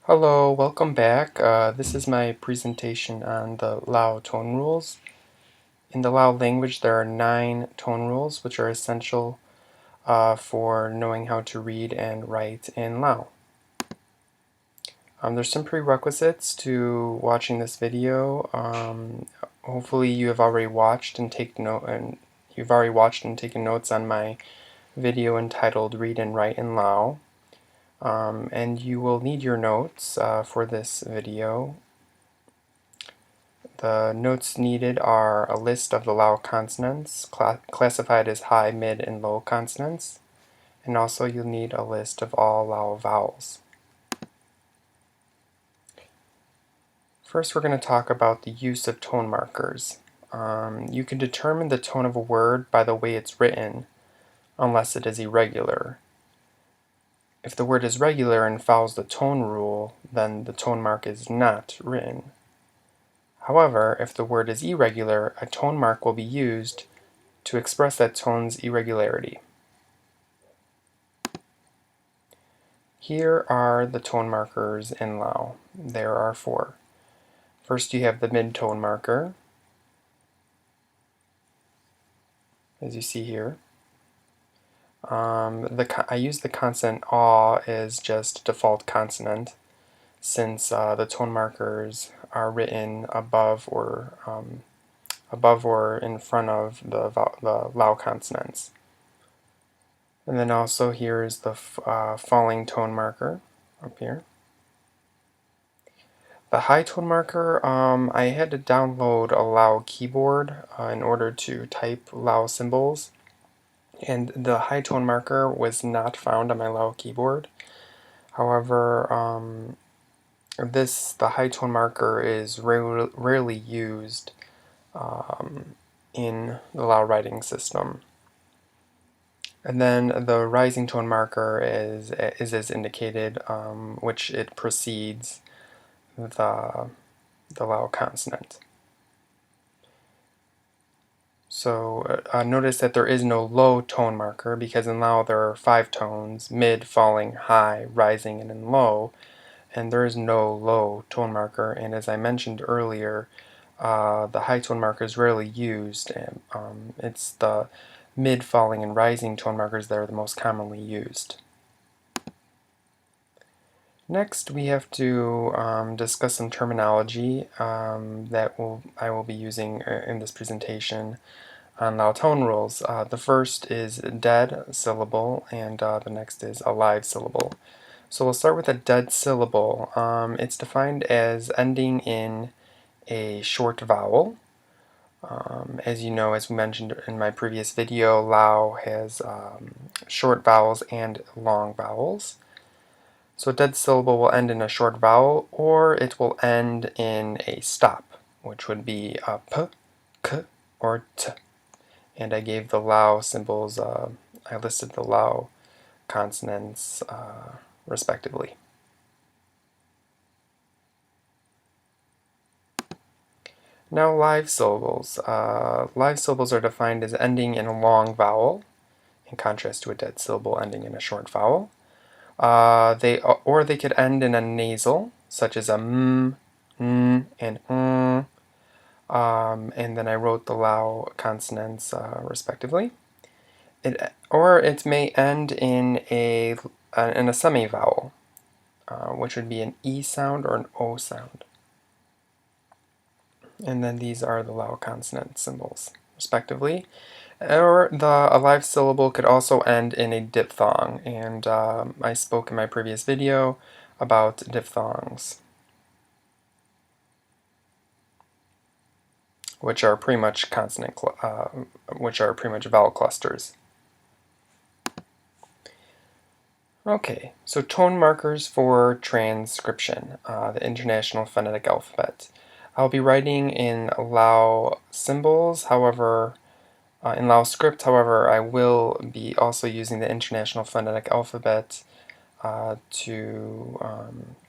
Hello, welcome back. This is my presentation on the Lao Tone Rules. In the Lao language, there are 9 tone rules which are essential for knowing how to read and write in Lao. There's some prerequisites to watching this video. Hopefully, you have already watched and taken notes on my video entitled "Read and Write in Lao." And you will need your notes for this video. The notes needed are a list of the Lao consonants, classified as high, mid, and low consonants, and also you'll need a list of all Lao vowels. First, we're going to talk about the use of tone markers. You can determine the tone of a word by the way it's written, unless it is irregular. If the word is regular and follows the tone rule, then the tone mark is not written. However, if the word is irregular, a tone mark will be used to express that tone's irregularity. Here are the tone markers in Lao. There are 4. First, you have the mid-tone marker, as you see here. I use the consonant "aw" as just default consonant, since the tone markers are written above or in front of the Lao consonants. And then also here is the falling tone marker up here. The high tone marker, I had to download a Lao keyboard in order to type Lao symbols, and the high tone marker was not found on my Lao keyboard. However, the high tone marker is rarely used in the Lao writing system. And then the rising tone marker is as indicated, which it precedes the Lao consonant. So notice that there is no low tone marker, because in Lao there are 5 tones: mid, falling, high, rising, and then low, and there is no low tone marker. And as I mentioned earlier, the high tone marker is rarely used, and it's the mid, falling, and rising tone markers that are the most commonly used. Next, we have to discuss some terminology that I will be using in this presentation on Lao Tone Rules. The first is dead syllable, and the next is a live syllable. So we'll start with a dead syllable. It's defined as ending in a short vowel. As you know, as we mentioned in my previous video, Lao has short vowels and long vowels. So a dead syllable will end in a short vowel, or it will end in a stop, which would be a p, k, or t. And I gave the Lao symbols, I listed the Lao consonants respectively. Now live syllables. Live syllables are defined as ending in a long vowel, in contrast to a dead syllable ending in a short vowel. They could end in a nasal, such as a m, n, and n. And then I wrote the Lao consonants respectively. It may end in a semi-vowel, which would be an E sound or an O sound. And then these are the Lao consonant symbols, respectively. Or a live syllable could also end in a diphthong, and I spoke in my previous video about diphthongs, which are pretty much vowel clusters. Okay, so tone markers for transcription, the International Phonetic Alphabet. I'll be writing in Lao symbols, however, in Lao script, however, I will be also using the International Phonetic Alphabet to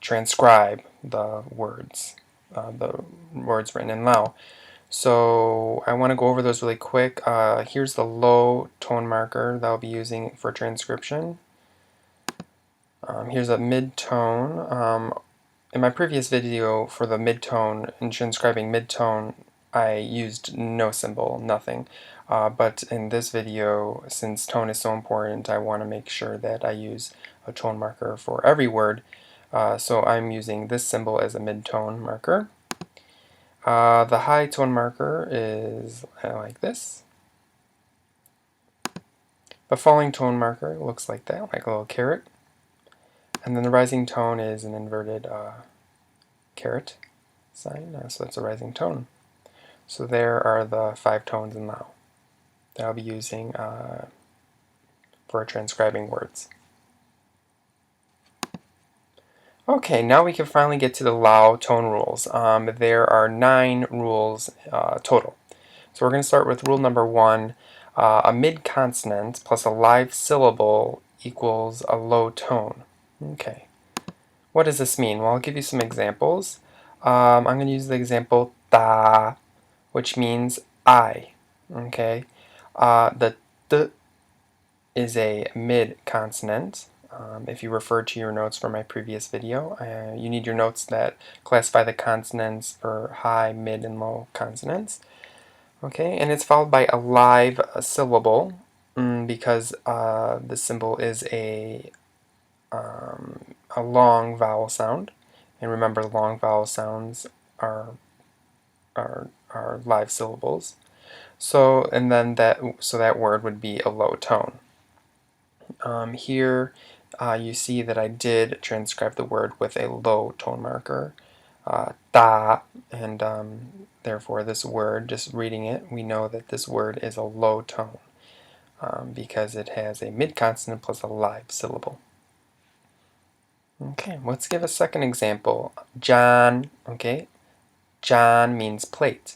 transcribe the words written in Lao. So I want to go over those really quick. Here's the low tone marker that I'll be using for transcription. Here's a mid-tone. in my previous video for the midtone, in transcribing midtone, I used no symbol, nothing. But in this video, since tone is so important, I want to make sure that I use a tone marker for every word. So I'm using this symbol as a midtone marker. The high tone marker is like this. The falling tone marker looks like that, like a little caret. And then the rising tone is an inverted caret sign, so that's a rising tone. So there are the 5 tones in Lao that I'll be using for transcribing words. Okay, now we can finally get to the Lao Tone Rules. There are 9 rules total. So we're going to start with rule number 1. A mid-consonant plus a live syllable equals a low tone. Okay. What does this mean? Well, I'll give you some examples. I'm going to use the example ta, which means I. Okay. The t is a mid-consonant. If you refer to your notes from my previous video, you need your notes that classify the consonants for high, mid, and low consonants. Okay, and it's followed by a live syllable because the symbol is a long vowel sound. And remember, long vowel sounds are live syllables. So that word would be a low tone. Here you see that I did transcribe the word with a low tone marker, da, and therefore this word, just reading it, we know that this word is a low tone because it has a mid-consonant plus a live syllable. Okay, let's give a second example. Jan, okay, Jan means plate.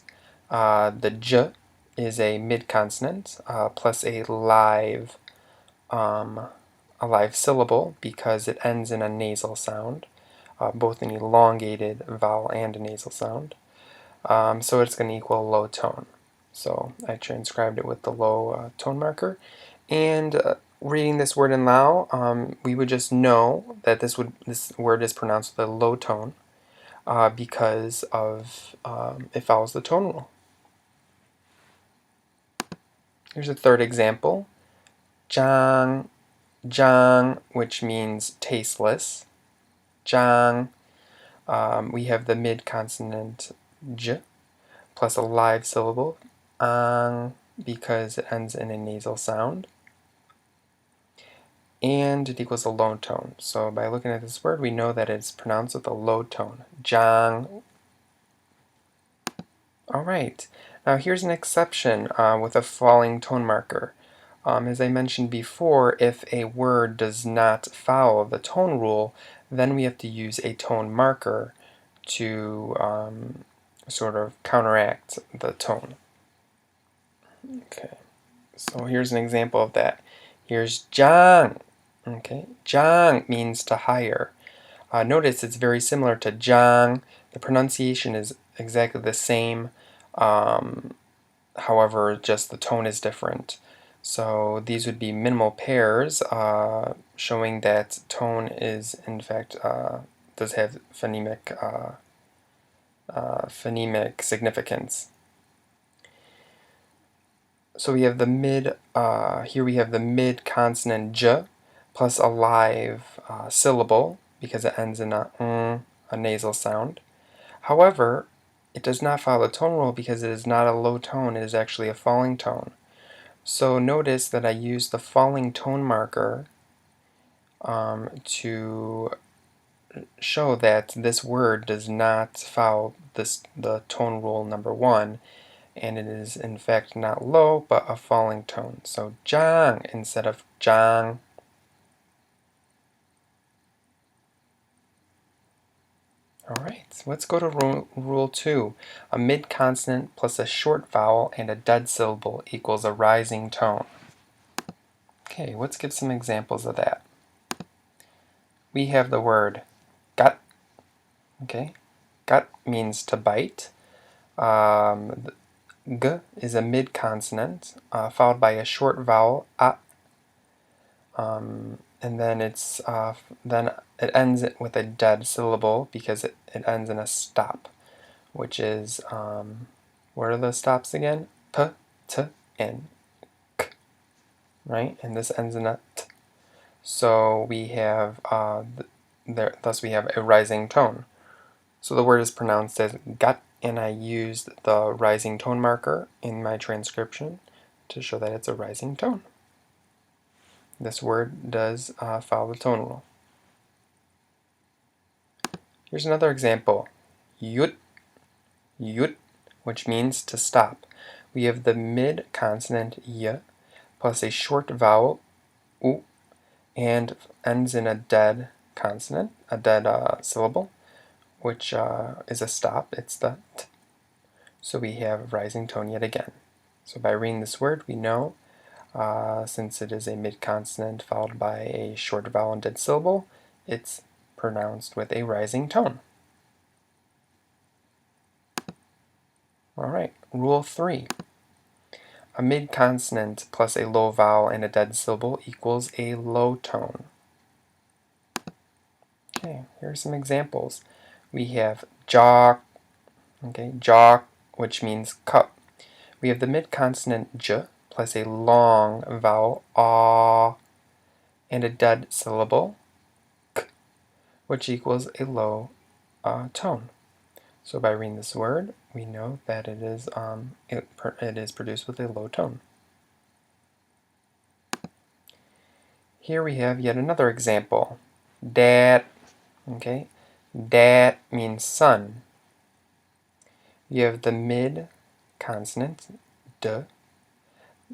The j is a mid-consonant plus a live syllable because it ends in a nasal sound, both an elongated vowel and a nasal sound. So it's going to equal low tone. So I transcribed it with the low tone marker. And reading this word in Lao, we would just know that this word is pronounced with a low tone because of it follows the tone rule. Here's a third example. Jang, jang, which means tasteless. Jang. We have the mid-consonant j plus a live syllable, ang, because it ends in a nasal sound. And it equals a low tone. So by looking at this word, we know that it's pronounced with a low tone. Jang. Alright, now here's an exception with a falling tone marker. As I mentioned before, if a word does not follow the tone rule, then we have to use a tone marker to sort of counteract the tone. Okay, so here's an example of that. Here's jang. Okay, jang means to hire. Notice it's very similar to jang. The pronunciation is exactly the same. However, just the tone is different. So these would be minimal pairs, showing that tone is, in fact, does have phonemic significance. So we have the here we have the mid-consonant j plus a live syllable because it ends in a nasal sound. However, it does not follow the tone rule because it is not a low tone, it is actually a falling tone. So notice that I use the falling tone marker to show that this word does not follow the tone rule number 1, and it is in fact not low but a falling tone. So jang instead of jang. Alright, let's go to rule 2. A mid-consonant plus a short vowel and a dead syllable equals a rising tone. Okay, let's give some examples of that. We have the word gat. Okay, gat means to bite. G is a mid-consonant followed by a short vowel a. and then then it ends with a dead syllable because it ends in a stop, which is what are the stops again? P, t, and k, right? And this ends in a t. So we have thus we have a rising tone. So the word is pronounced as gat, and I used the rising tone marker in my transcription to show that it's a rising tone. This word does follow the tone rule. Here's another example. Yut, yut, which means to stop. We have the mid consonant y plus a short vowel u and ends in a dead consonant, a dead syllable, which is a stop. It's the t. So we have rising tone yet again. So by reading this word, we know since it is a mid-consonant followed by a short vowel and dead syllable, it's pronounced with a rising tone. Alright, rule 3. A mid-consonant plus a low vowel and a dead syllable equals a low tone. Okay, here are some examples. We have jock, okay, jock, which means cup. We have the mid-consonant j plus a long vowel ah and a dead syllable k, which equals a low tone. So by reading this word, we know that it is produced with a low tone. Here we have yet another example. Dad, okay? Dad means son. You have the mid consonant d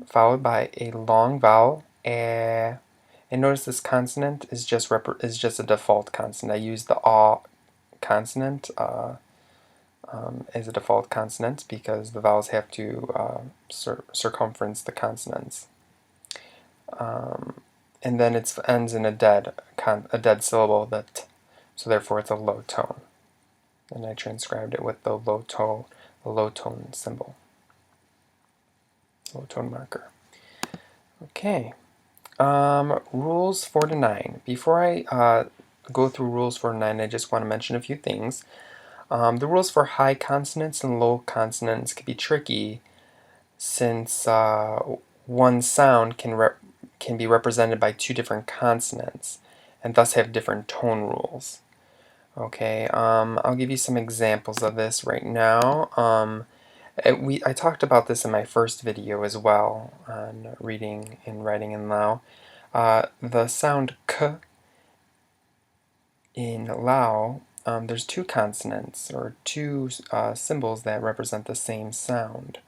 followed by a long vowel eh. And notice this consonant is just a default consonant. I use the ah consonant as a default consonant because the vowels have to circumference the consonants. And then it ends in a dead syllable, so therefore it's a low tone. And I transcribed it with the low tone symbol, low tone marker. Okay. Rules 4 to 9. Before I go through rules 4 to 9, I just want to mention a few things. The rules for high consonants and low consonants can be tricky since one sound can be represented by two different consonants and thus have different tone rules. Okay, I'll give you some examples of this right now. I talked about this in my first video as well on reading and writing in Lao. The sound k in Lao, there's two consonants or two symbols that represent the same sound.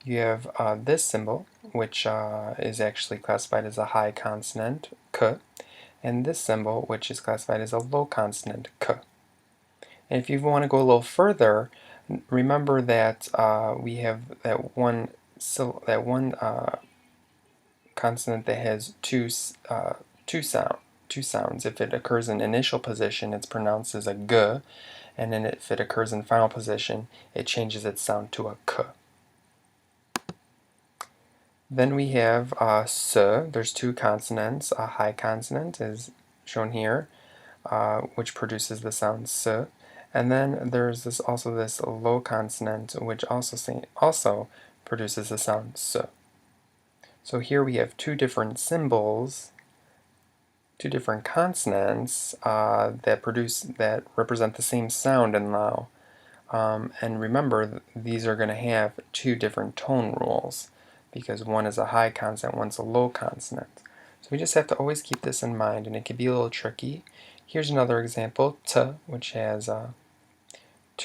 You have this symbol, which is actually classified as a high consonant, k, and this symbol, which is classified as a low consonant, k. And if you want to go a little further, remember that we have that one consonant that has two sounds. If it occurs in initial position, it's pronounced as a g, and then if it occurs in final position, it changes its sound to a k. Then we have s. There's two consonants. A high consonant is shown here, which produces the sound s. And then there's also this low consonant, which also produces the sound s. So here we have two different symbols, two different consonants that represent the same sound in Lao. And remember, these are going to have two different tone rules because one is a high consonant, one's a low consonant. So we just have to always keep this in mind, and it can be a little tricky. Here's another example, t, which has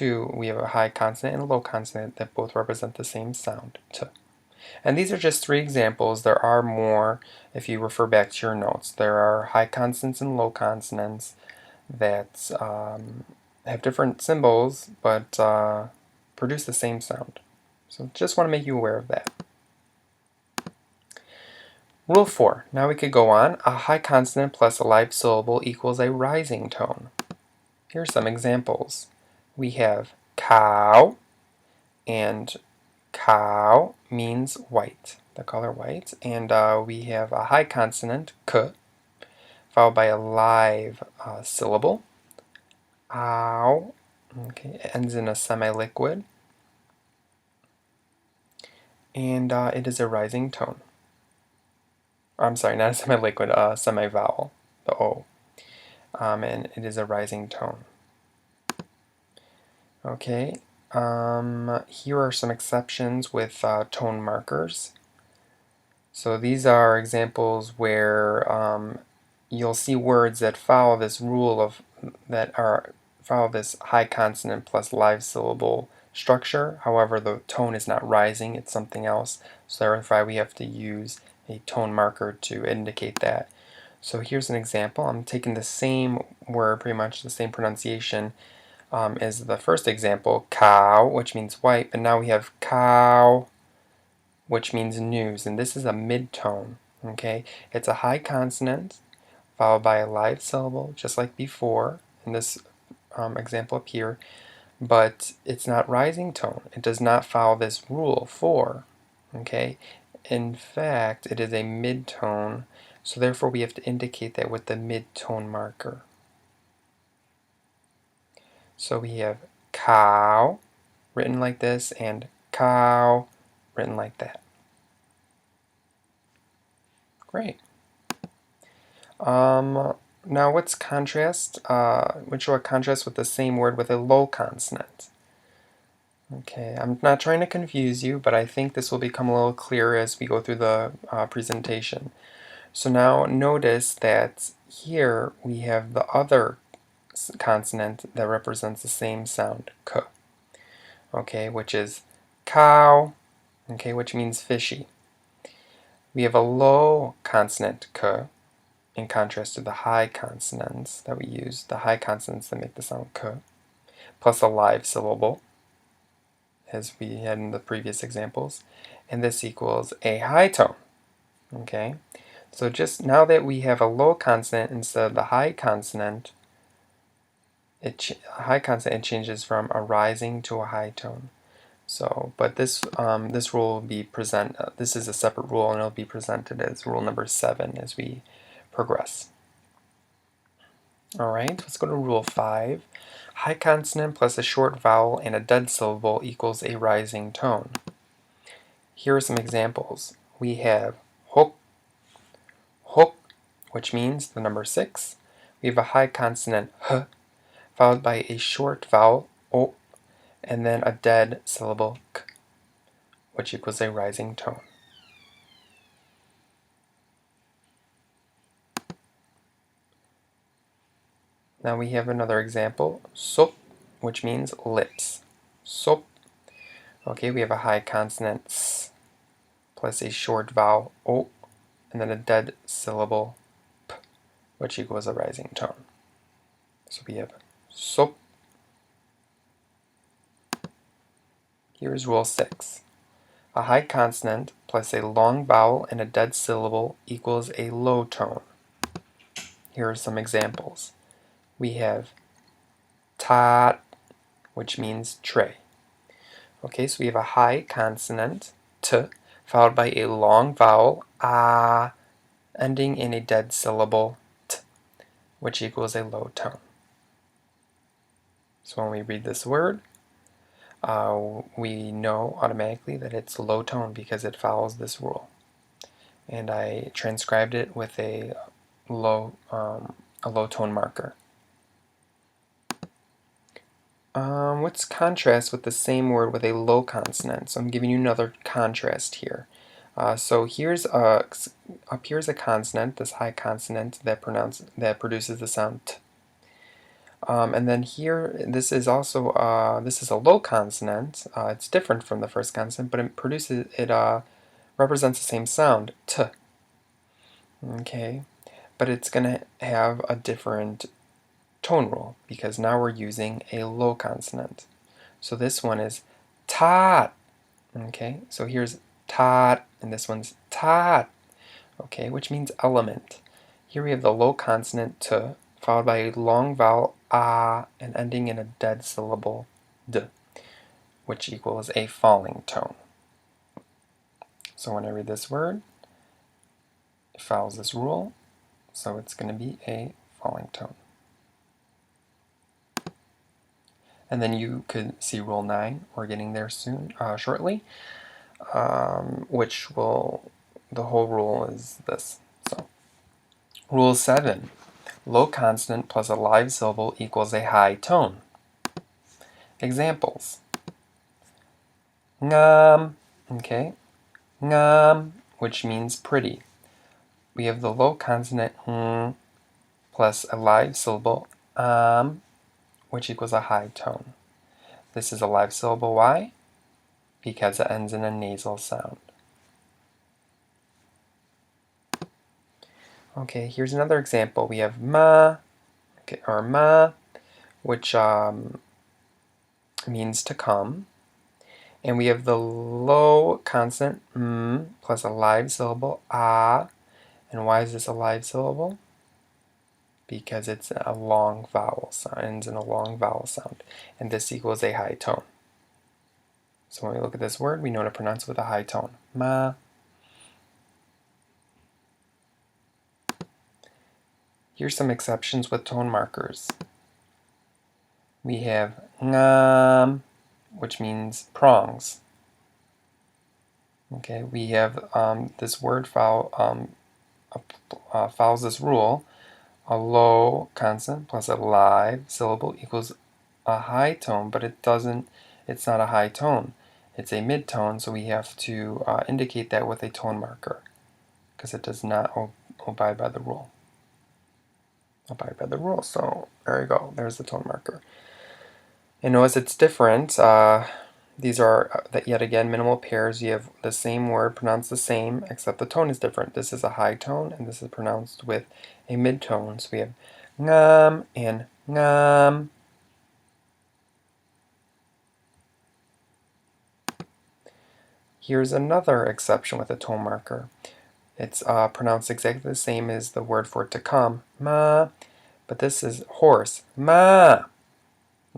we have a high consonant and a low consonant that both represent the same sound, t. And these are just three examples. There are more if you refer back to your notes. There are high consonants and low consonants that have different symbols but produce the same sound. So just want to make you aware of that. Rule 4. Now we could go on. A high consonant plus a live syllable equals a rising tone. Here are some examples. We have cow, and cow means white, the color white. And we have a high consonant, k, followed by a live syllable. Ow. Okay, it ends in a semi-liquid. And it is a rising tone. I'm sorry, not a semi-liquid, semi-vowel, the O. And it is a rising tone. Okay, here are some exceptions with tone markers. So these are examples where you'll see words that follow this rule of follow this high consonant plus live syllable structure. However, the tone is not rising; it's something else. So therefore, we have to use a tone marker to indicate that. So here's an example. I'm taking the same word, pretty much the same pronunciation as the first example, cow, which means white, but now we have cow, which means news, and this is a mid-tone. Okay, it's a high consonant followed by a live syllable, just like before in this example up here, but it's not rising tone. It does not follow this rule 4. Okay, in fact, it is a mid-tone, so therefore we have to indicate that with the mid-tone marker. So we have cow written like this and cow written like that. Great. Now what's contrast? Which show a contrast with the same word with a low consonant. Okay, I'm not trying to confuse you, but I think this will become a little clearer as we go through the presentation. So now notice that here we have the other consonant that represents the same sound, k. Okay, which is cow, okay, which means fishy. We have a low consonant, k, in contrast to the high consonants that we use, the high consonants that make the sound k, plus a live syllable, as we had in the previous examples, and this equals a high tone. Okay, so just now that we have a low consonant instead of the high consonant, it changes from a rising to a high tone. So, but this rule will be this is a separate rule, and it'll be presented as rule number 7 as we progress. All right, let's go to rule 5. High consonant plus a short vowel and a dead syllable equals a rising tone. Here are some examples. We have hok, hok, which means the number 6. We have a high consonant h, followed by a short vowel o, and then a dead syllable k, which equals a rising tone. Now we have another example, sop, which means lips. Sop. Okay, we have a high consonant s plus a short vowel o, and then a dead syllable p, which equals a rising tone. So we have sop. Here's rule 6. A high consonant plus a long vowel and a dead syllable equals a low tone. Here are some examples. We have tat, which means tray. Okay, so we have a high consonant, t, followed by a long vowel, a, ending in a dead syllable, t, which equals a low tone. So when we read this word, we know automatically that it's low tone because it follows this rule. And I transcribed it with a low tone marker. What's contrast with the same word with a low consonant? So I'm giving you another contrast here. So here's up here's a consonant, this high consonant that produces the sound t. And then here, this is also this is a low consonant. It's different from the first consonant, but it represents the same sound, t. Okay, but it's gonna have a different tone rule because now we're using a low consonant. So this one is tat. Okay, so here's tat, and this one's tat. Okay, which means element. Here we have the low consonant t, followed by a long vowel a, and ending in a dead syllable d, which equals a falling tone. So when I read this word, it follows this rule. so it's going to be a falling tone. And then you could see Rule 9. We're getting there soon, shortly, the whole rule is this. So, Rule 7. Low consonant plus a live syllable equals a high tone. Examples. Ngam, okay, ngam, which means pretty. We have the low consonant plus a live syllable which equals a high tone. This is a live syllable. Why? Because it ends in a nasal sound. Okay, here's another example. We have ma, okay, or ma, which means to come. And we have the low consonant plus a live syllable ah. And why is this a live syllable? Because it's a long vowel sound, ends in a long vowel sound. And this equals a high tone. So when we look at this word, we know to pronounce it with a high tone. Ma. Here's some exceptions with tone markers. We have ngam, which means prongs. Okay, we have this word follows this rule. A low consonant plus a live syllable equals a high tone, but it's not a high tone. It's a mid-tone, so we have to indicate that with a tone marker because it does not abide by the rule. So there you go. There's the tone marker. And notice it's different. These are, yet again, minimal pairs. You have the same word pronounced the same, except the tone is different. This is a high tone, and this is pronounced with a mid-tone. So we have ngam and ngam. Here's another exception with a tone marker. It's pronounced exactly the same as the word for to come, ma, but this is horse, ma.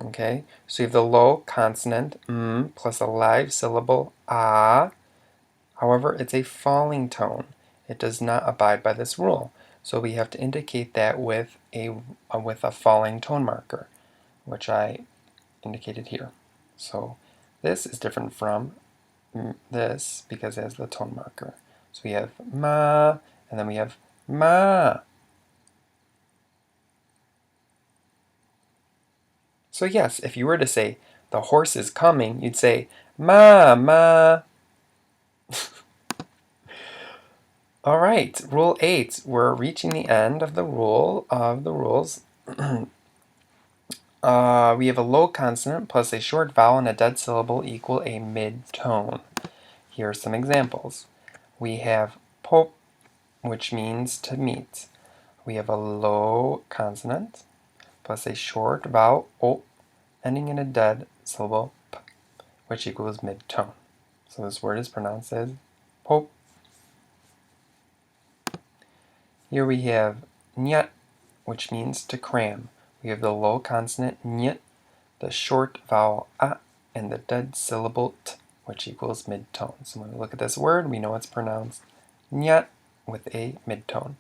Okay, so you have the low consonant plus a live syllable ah. However, it's a falling tone. It does not abide by this rule. So we have to indicate that with a falling tone marker, which I indicated here. So this is different from this because it has the tone marker. So we have ma, and then we have ma. So yes, if you were to say, the horse is coming, you'd say, ma, ma. All right, Rule 8. We're reaching the end of the rules. We have a low consonant plus a short vowel and a dead syllable equal a mid-tone. Here are some examples. We have pop, which means to meet. We have a low consonant plus a short vowel o, ending in a dead syllable p, which equals mid-tone. So this word is pronounced as pop. Here we have nyat, which means to cram. We have the low consonant nyat, the short vowel a, and the dead syllable t, which equals mid-tone. So when we look at this word, we know it's pronounced nyat with a mid-tone.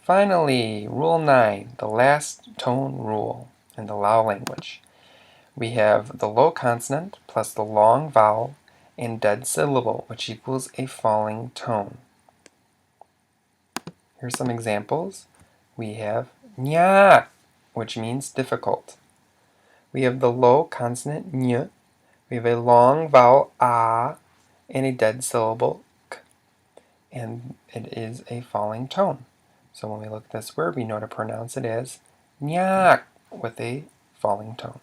Finally, Rule 9, the last tone rule in the Lao language. We have the low consonant plus the long vowel and dead syllable, which equals a falling tone. Here's some examples. We have nya, which means difficult. We have the low consonant ny. We have a long vowel a and a dead syllable k, and it is a falling tone. So when we look at this word, we know to pronounce it as nyak with a falling tone.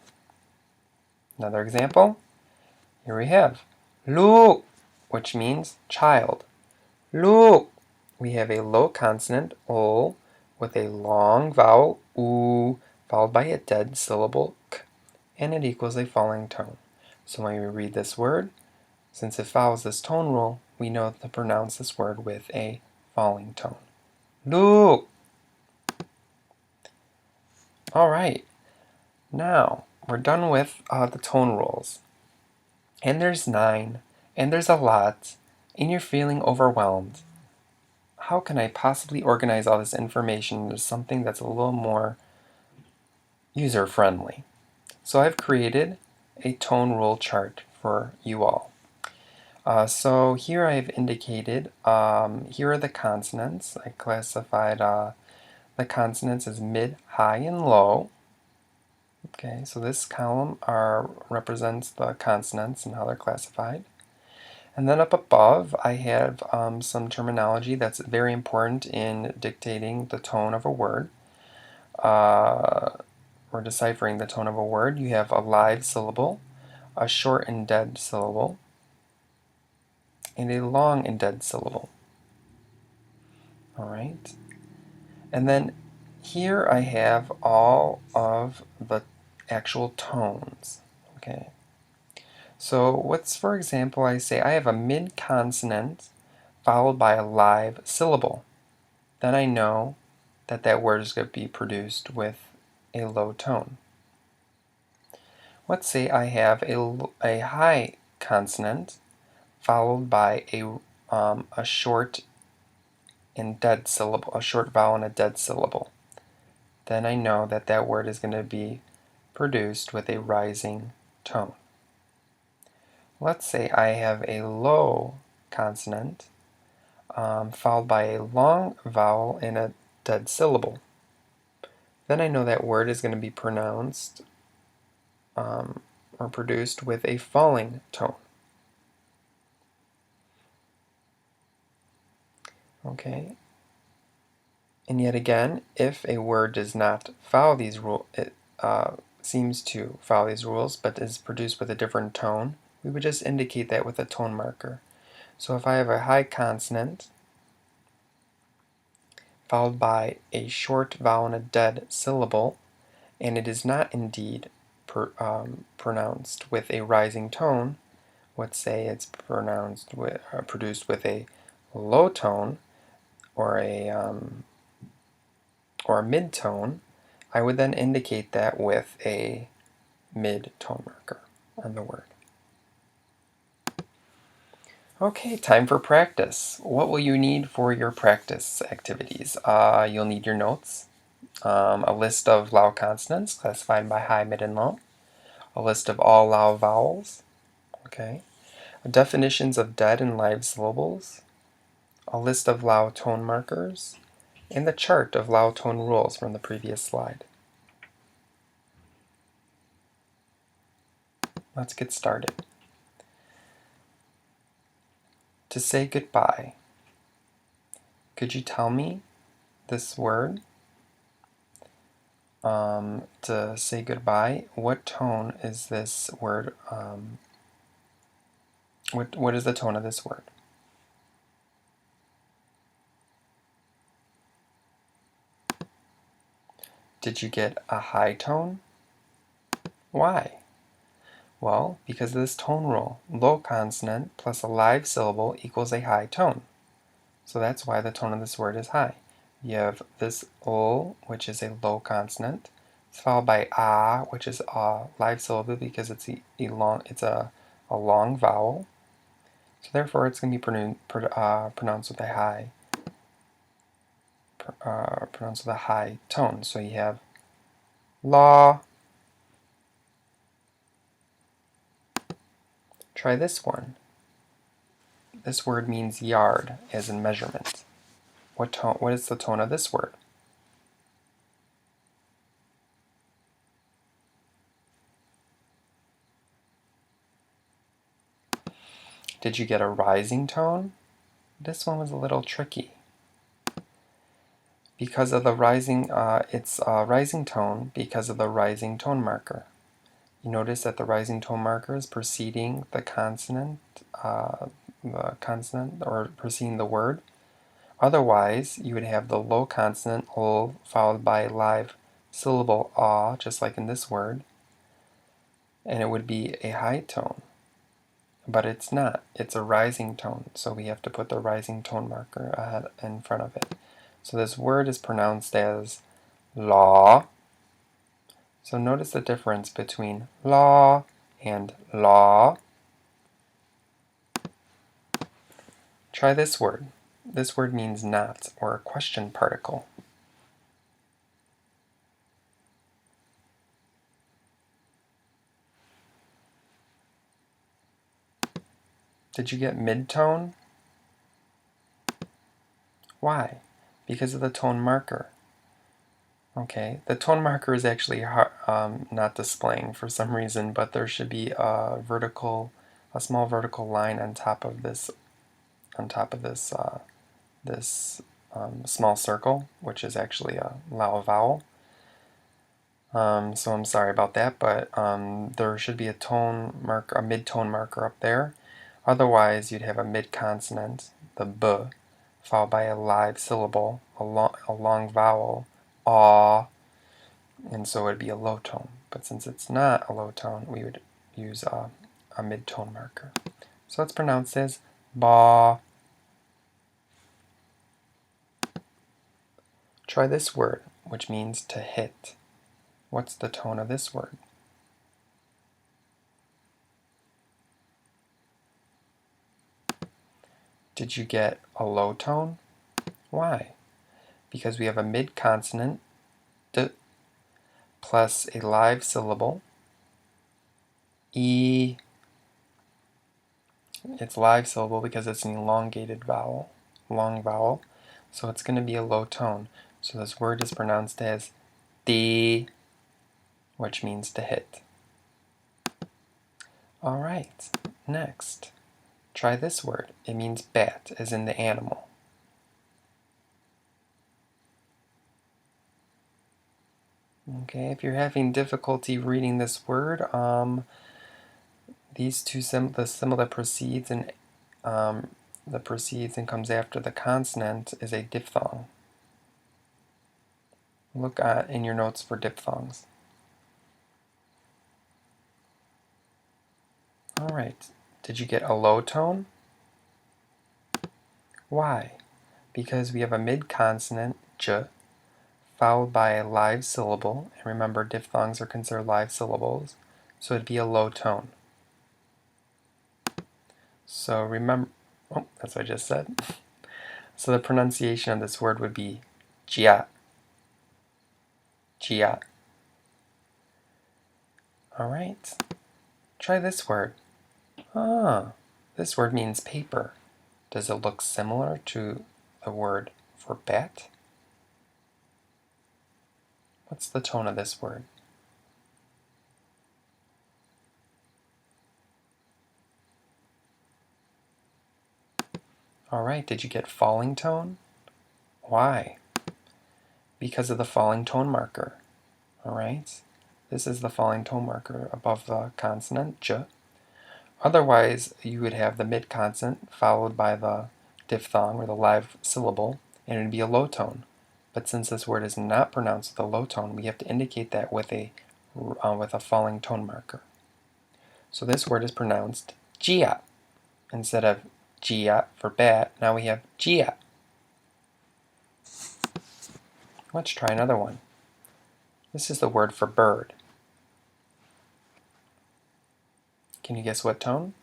Another example, here we have lu, which means child. Lu. We have a low consonant o with a long vowel u followed by a dead syllable k, and it equals a falling tone. So when we read this word, since it follows this tone rule, we know to pronounce this word with a falling tone. Lu. All right, now we're done with the tone rules. And there's 9, and there's a lot, and you're feeling overwhelmed. how can I possibly organize all this information into something that's a little more user-friendly? So I've created a tone rule chart for you all. So here I've indicated, here are the consonants. I classified the consonants as mid, high, and low. Okay, so this column represents the consonants and how they're classified. And then up above, I have some terminology that's very important in dictating the tone of a word. Or deciphering the tone of a word. You have a live syllable, a short and dead syllable, and a long and dead syllable. All right. And then here I have all of the actual tones. Okay. So what's, for example, I say I have a mid-consonant followed by a live syllable. Then I know that that word is going to be produced with a low tone. Let's say I have a high consonant followed by a short and dead syllable, a short vowel and a dead syllable. Then I know that that word is going to be produced with a rising tone. Let's say I have a low consonant followed by a long vowel and a dead syllable. Then I know that word is going to be pronounced or produced with a falling tone. Okay. And yet again, if a word does not follow these rules, it seems to follow these rules, but is produced with a different tone, we would just indicate that with a tone marker. So if I have a high consonant followed by a short vowel and a dead syllable, and it is not indeed pronounced with a rising tone, let's say it's produced with a low tone or a mid-tone, I would then indicate that with a mid-tone marker on the word. Okay, time for practice. What will you need for your practice activities? You'll need your notes, a list of Lao consonants classified by high, mid, and low, a list of all Lao vowels, okay, definitions of dead and live syllables, a list of Lao tone markers, and the chart of Lao Tone Rules from the previous slide. Let's get started. To say goodbye, could you tell me this word? To say goodbye, what tone is this word? What is the tone of this word? Did you get a high tone? Why? Well, because of this tone rule. Low consonant plus a live syllable equals a high tone. So that's why the tone of this word is high. You have this ul, which is a low consonant. It's followed by ah, which is a live syllable because it's a long vowel. So therefore, it's going to be pronounced with a high tone. So you have la. Try this one. This word means yard, as in measurement. What is the tone of this word? Did you get a rising tone? This one was a little tricky. Because of the rising, it's a rising tone because of the rising tone marker. You notice that the rising tone marker is preceding the consonant or preceding the word. Otherwise, you would have the low consonant ul followed by a live syllable ah, just like in this word, and it would be a high tone. But it's not. It's a rising tone, so we have to put the rising tone marker ahead in front of it. So this word is pronounced as law. So notice the difference between law and law. Try this word. This word means not, or a question particle. Did you get mid-tone? Why? Because of the tone marker. Okay, the tone marker is actually not displaying for some reason, but there should be a small vertical line on top of this, small circle, which is actually a Lao vowel. So I'm sorry about that, but there should be a tone marker, a mid-tone marker up there. Otherwise, you'd have a mid-consonant, the b, followed by a live syllable, a long vowel, ah, and so it would be a low tone. But since it's not a low tone, we would use a mid-tone marker. So it's pronounced as ba. Try this word, which means to hit. What's the tone of this word? Did you get a low tone? Why? Because we have a mid-consonant, d, plus a live syllable, e. It's live syllable because it's an elongated vowel, long vowel, so it's going to be a low tone. So this word is pronounced as di, which means to hit. Alright, next. Try this word. It means bat, as in the animal. Okay, if you're having difficulty reading this word, these two the symbol that precedes and comes after the consonant is a diphthong. Look in your notes for diphthongs. Alright, did you get a low tone? Why? Because we have a mid-consonant, j, followed by a live syllable, and remember diphthongs are considered live syllables, so it'd be a low tone. So remember, oh, that's what I just said. So the pronunciation of this word would be jia, jia. Alright, try this word. Ah, this word means paper. Does it look similar to the word for bat? What's the tone of this word? Alright, did you get falling tone? Why? Because of the falling tone marker. Alright, this is the falling tone marker above the consonant, j. Otherwise, you would have the mid-consonant followed by the diphthong, or the live syllable, and it would be a low tone. But since this word is not pronounced with a low tone, we have to indicate that with a falling tone marker. So this word is pronounced gia. Instead of gia for bat, now we have gia. Let's try another one. This is the word for bird. Can you guess what tone?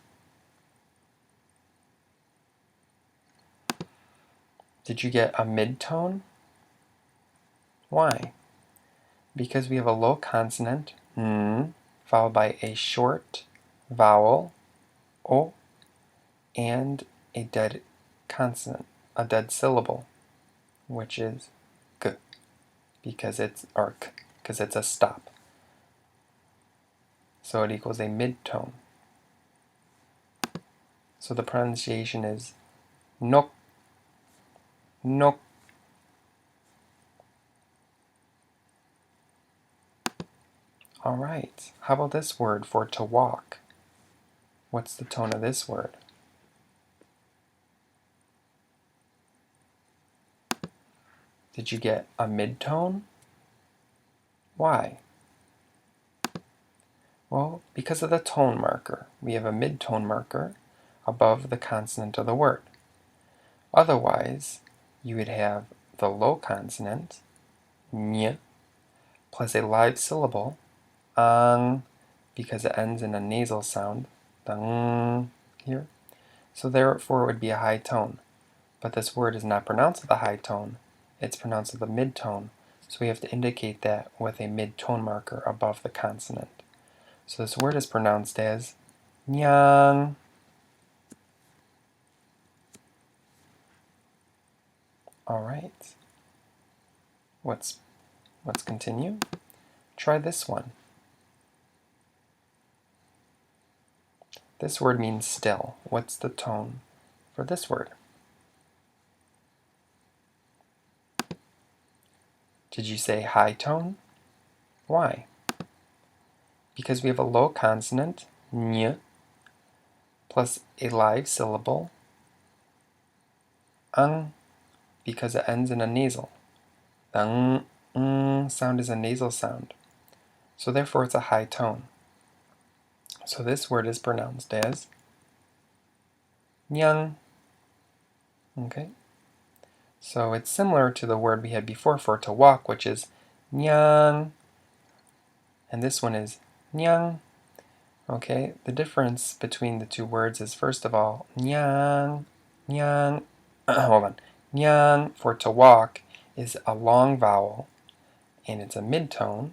Did you get a mid-tone? Why? Because we have a low consonant, n, followed by a short vowel, o, and a dead consonant, a dead syllable, which is g, because it's a stop. So it equals a mid-tone. So the pronunciation is nok, nok. Alright, how about this word for to walk? What's the tone of this word? Did you get a mid-tone? Why? Well, because of the tone marker. We have a mid-tone marker above the consonant of the word. Otherwise, you would have the low consonant, ny, plus a live syllable, ang, because it ends in a nasal sound, the ng here. So therefore it would be a high tone. but this word is not pronounced with a high tone. It's pronounced with a mid-tone. So we have to indicate that with a mid-tone marker above the consonant. So this word is pronounced as nyang. All right. Let's continue. Try this one. This word means still. What's the tone for this word? Did you say high tone? Why? Because we have a low consonant, ny, plus a live syllable, ang, because it ends in a nasal. The sound is a nasal sound. So therefore it's a high tone. So this word is pronounced as nyang. Okay? So it's similar to the word we had before for to walk, which is nyang. And this one is nyang. Okay, the difference between the two words is, first of all, nyang, nyang, hold on, nyang for to walk is a long vowel, and it's a mid-tone,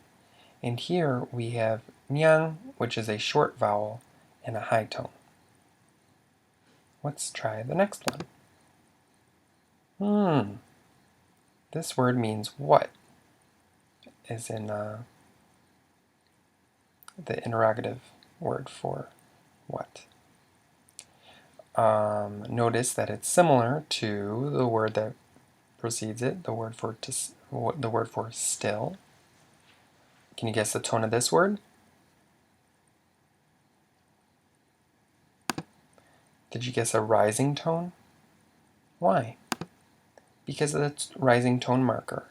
and here we have nyang, which is a short vowel and a high tone. Let's try the next one. This word means what, is in the interrogative word for what. Notice that it's similar to the word that precedes it, the word for still. Can you guess the tone of this word? Did you guess a rising tone? Why? Because of the rising tone marker.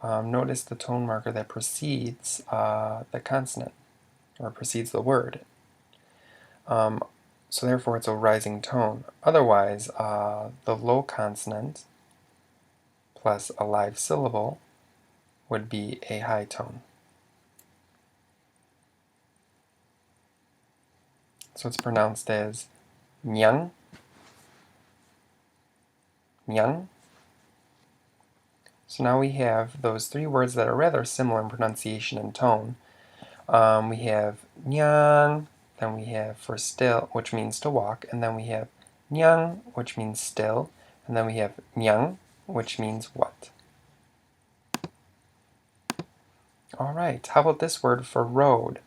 Notice the tone marker that precedes the consonant, or precedes the word. So therefore it's a rising tone. Otherwise, the low consonant plus a live syllable would be a high tone. So it's pronounced as nyang, nyang. So now we have those three words that are rather similar in pronunciation and tone. We have nyang, then we have for still, which means to walk, and then we have nyang, which means still, and then we have nyang, which means what. All right, how about this word for road?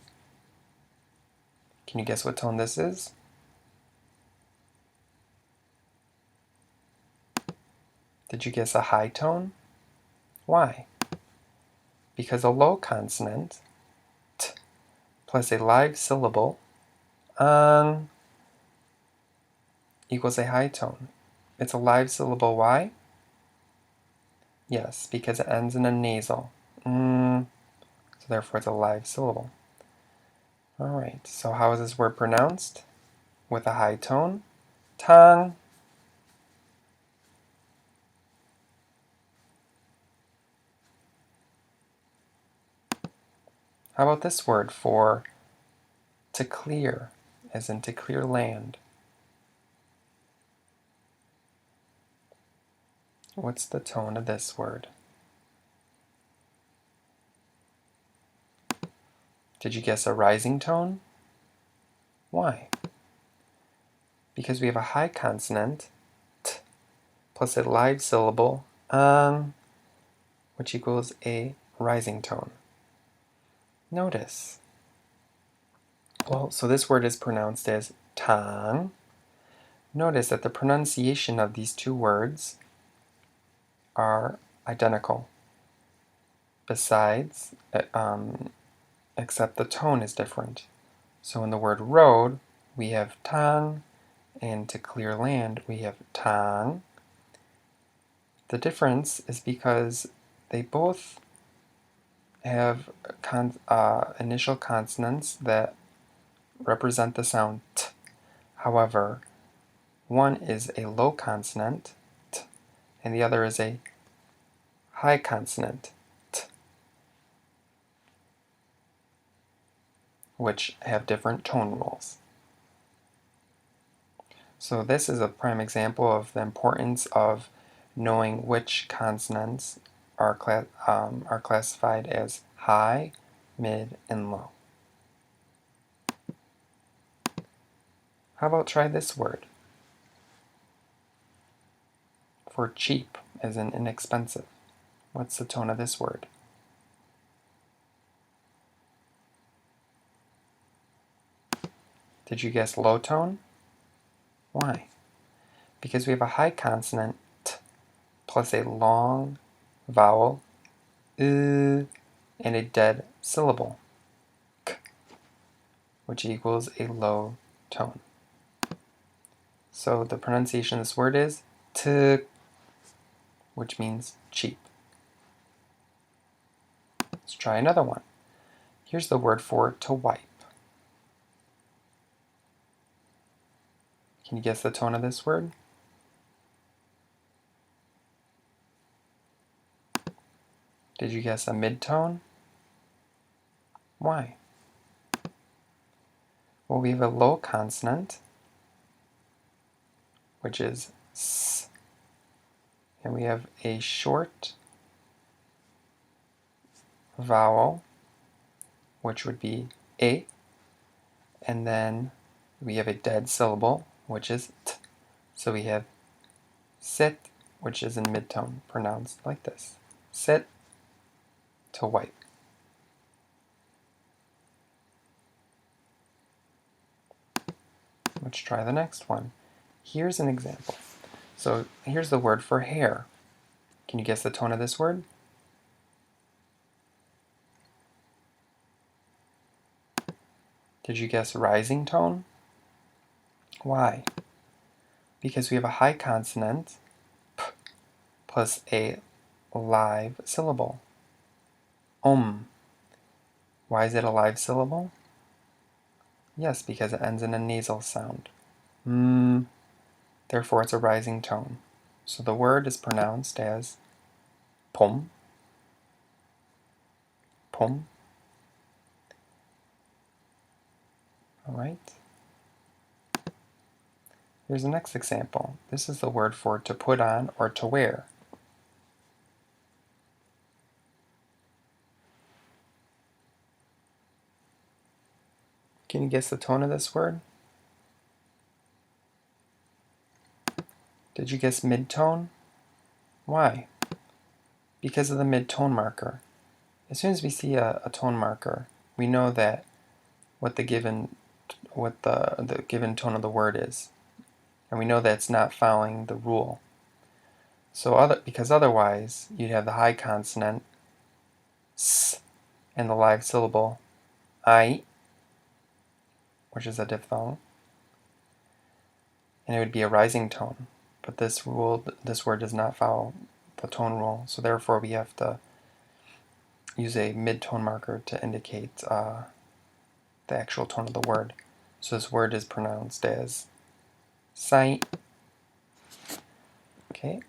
Can you guess what tone this is? Did you guess a high tone? Why? Because a low consonant, t, plus a live syllable, an, equals a high tone. It's a live syllable, why? Yes, because it ends in a nasal. So therefore it's a live syllable. Alright, so how is this word pronounced? With a high tone? Tang. How about this word for to clear, as in to clear land? What's the tone of this word? Did you guess a rising tone? Why? Because we have a high consonant, t, plus a live syllable, which equals a rising tone. Notice. Well, so this word is pronounced as tang. Notice that the pronunciation of these two words are identical. Besides, except the tone is different. So in the word road, we have tang, and to clear land, we have tang. The difference is because they both have initial consonants that represent the sound t. However, one is a low consonant, t, and the other is a high consonant, t, which have different tone rules. So this is a prime example of the importance of knowing which consonants are classified as high, mid, and low. How about try this word? For cheap, as in inexpensive. What's the tone of this word? Did you guess low tone? Why? Because we have a high consonant t plus a long vowel and a dead syllable k, which equals a low tone. So the pronunciation of this word is t, which means cheap. Let's try another one. Here's the word for to wipe. Can you guess the tone of this word? Did you guess a mid-tone? Why? Well, we have a low consonant, which is s, and we have a short vowel, which would be a, and then we have a dead syllable, which is t. So we have sit, which is in mid-tone, pronounced like this. Sit, to wipe. Let's try the next one. Here's an example. So here's the word for hair. Can you guess the tone of this word? Did you guess rising tone? Why? Because we have a high consonant, p, plus a live syllable, Why is it a live syllable? Yes, because it ends in a nasal sound. Therefore, it's a rising tone. So the word is pronounced as pom, pom. All right. Here's the next example. This is the word for to put on or to wear. Can you guess the tone of this word? Did you guess mid-tone? Why? Because of the mid-tone marker. As soon as we see a tone marker, we know that what the given tone of the word is. And we know that it's not following the rule. So because otherwise, you'd have the high consonant s and the live syllable I, which is a diphthong, and it would be a rising tone. But this word does not follow the tone rule, so therefore we have to use a mid-tone marker to indicate the actual tone of the word. So this word is pronounced as sai. Okay.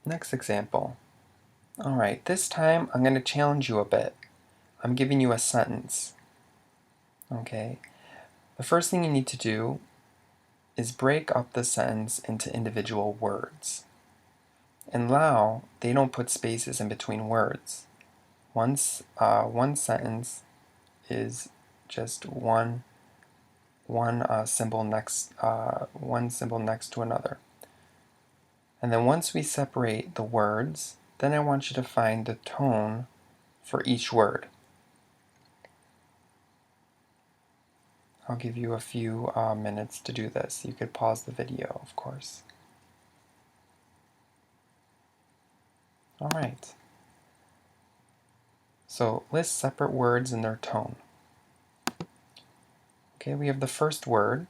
Next example. Alright, this time I'm going to challenge you a bit. I'm giving you a sentence. Okay. The first thing you need to do is break up the sentence into individual words. In Lao, they don't put spaces in between words. One sentence is just one symbol next to another. And then once we separate the words, then I want you to find the tone for each word. I'll give you a few minutes to do this. You could pause the video, of course. All right. So list separate words and their tone. Okay, we have the first word,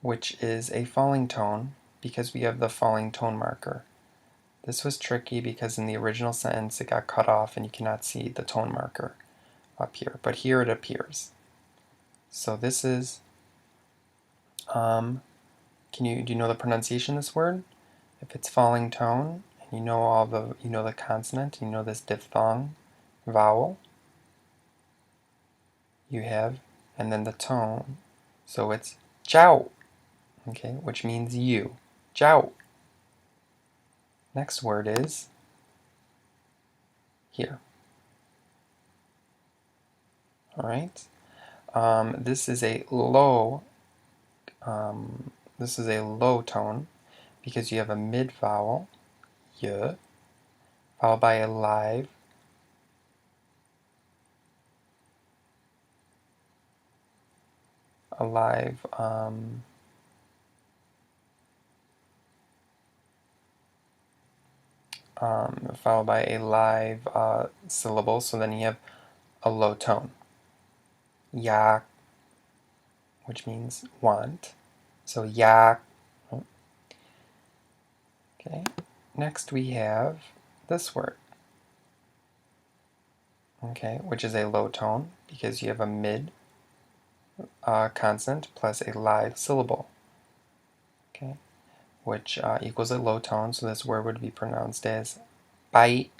which is a falling tone because we have the falling tone marker. This was tricky because in the original sentence it got cut off and you cannot see the tone marker up here, but here it appears. So this is, do you know the pronunciation of this word? If it's falling tone, and you know the consonant, you know this diphthong vowel, you have and then the tone. So it's jiao, okay, which means you. Jiao. Next word is here. All right. This is a low. This is a low tone because you have a mid vowel, y, followed by a live a live followed by a live syllable. So then you have a low tone. Yak, which means want. So yak. Okay. Next we have this word. Okay, which is a low tone because you have a mid consonant plus a live syllable. Okay, which equals a low tone. So this word would be pronounced as bite,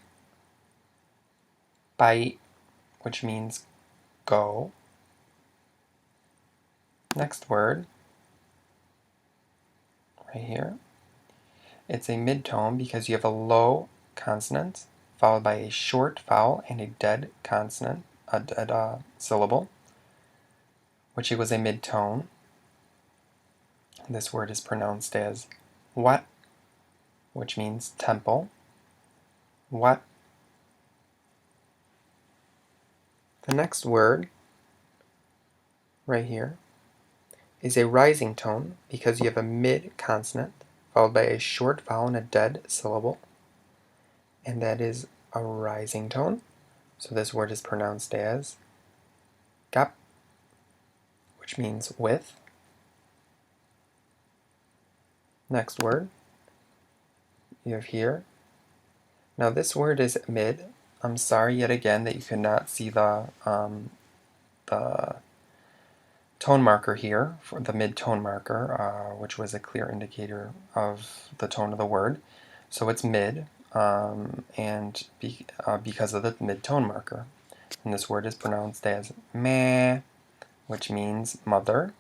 bite, which means go. Next word, right here, it's a mid-tone because you have a low consonant followed by a short vowel and a dead consonant, a dead syllable, which equals a mid-tone. This word is pronounced as what, which means temple. What. The next word, right here, is a rising tone because you have a mid consonant followed by a short vowel and a dead syllable, and that is a rising tone. So this word is pronounced as gap, which means with. Next word you have here. Now this word is mid. I'm sorry yet again that you could not see the tone marker here, for the mid tone marker, which was a clear indicator of the tone of the word. So it's mid, and because of the mid tone marker. And this word is pronounced as meh, which means mother.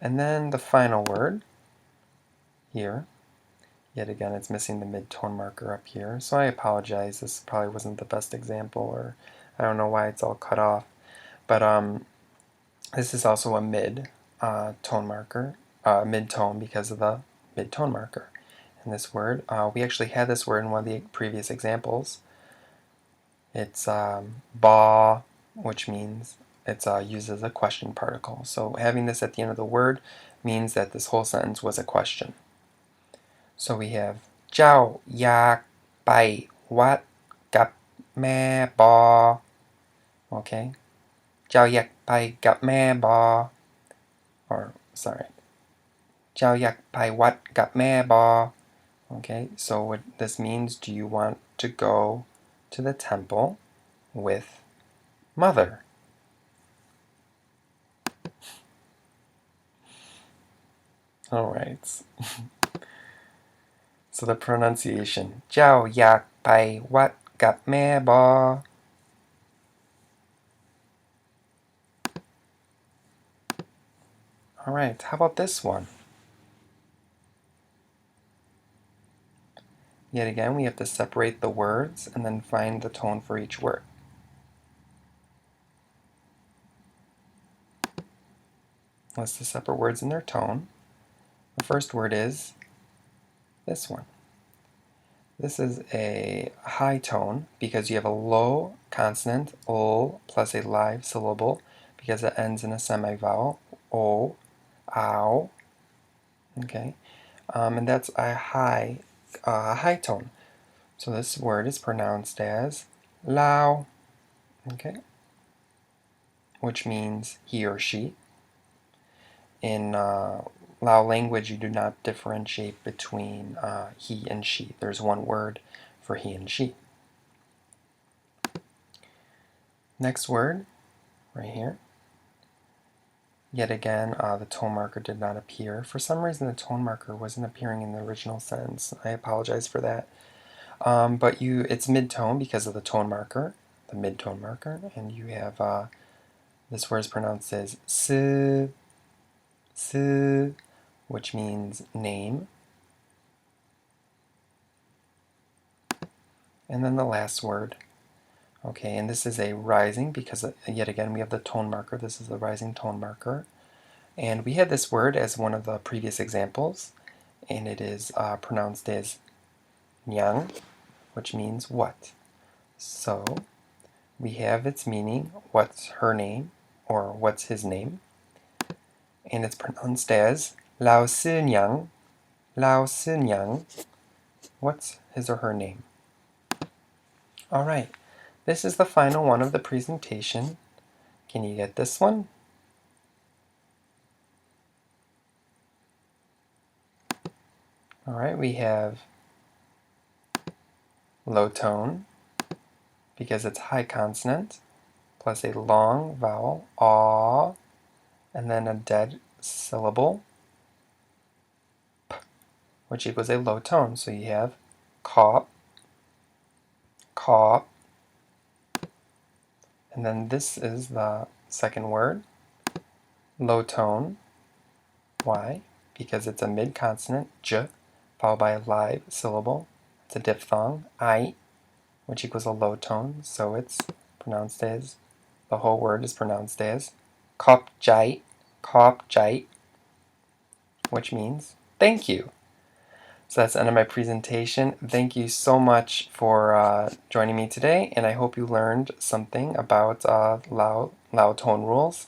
And then the final word here, yet again it's missing the mid-tone marker up here, so I apologize, this probably wasn't the best example, or I don't know why it's all cut off, but this is also a mid-tone marker, mid-tone because of the mid-tone marker. And this word, we actually had this word in one of the previous examples. It's ba, which means it's used as a question particle. So having this at the end of the word means that this whole sentence was a question. So we have เจ้าอยากไปวัดกับแม่บอ okay เจ้าอยากไปกับแม่บอ or sorry เจ้าอยากไปวัดกับแม่บอ okay, so what this means, do you want to go to the temple with mother? All right. So the pronunciation เจ้าอยากไปวัดกับแม่บอ All right, how about this one? Yet again, we have to separate the words and then find the tone for each word. List the separate words in their tone. The first word is this one. This is a high tone because you have a low consonant, o, plus a live syllable because it ends in a semi-vowel, o, ow, okay? And that's a high tone. So this word is pronounced as Lao, okay? Which means he or she. In Lao language, you do not differentiate between he and she. There's one word for he and she. Next word, right here. Yet again, the tone marker did not appear. For some reason, the tone marker wasn't appearing in the original sentence. I apologize for that. But it's mid-tone because of the tone marker, the mid-tone marker, and you have This word is pronounced as s, s, which means name. And then the last word. Okay, and this is a rising because yet again we have the tone marker. This is the rising tone marker. And we had this word as one of the previous examples, and it is pronounced as nyang, which means what. So we have its meaning, what's her name, or what's his name, and it's pronounced as Lao Si Nyang, Lao Si Nyang, what's his or her name. Alright, this is the final one of the presentation. Can you get this one? Alright, we have low tone, because it's high consonant, plus a long vowel, aw, and then a dead syllable, p, which equals a low tone. So you have ka, ka, and then this is the second word, low tone. Why? Because it's a mid-consonant, j, followed by a live syllable. It's a diphthong, I, which equals a low tone, so it's pronounced as, the whole word is pronounced as kopjai, kopjai, which means thank you. So that's the end of my presentation. Thank you so much for joining me today, and I hope you learned something about Lao Tone Rules.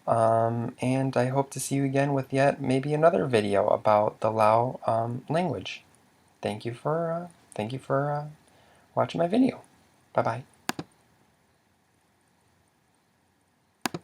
And I hope to see you again with yet maybe another video about the Lao language. Thank you for watching my video. Bye bye.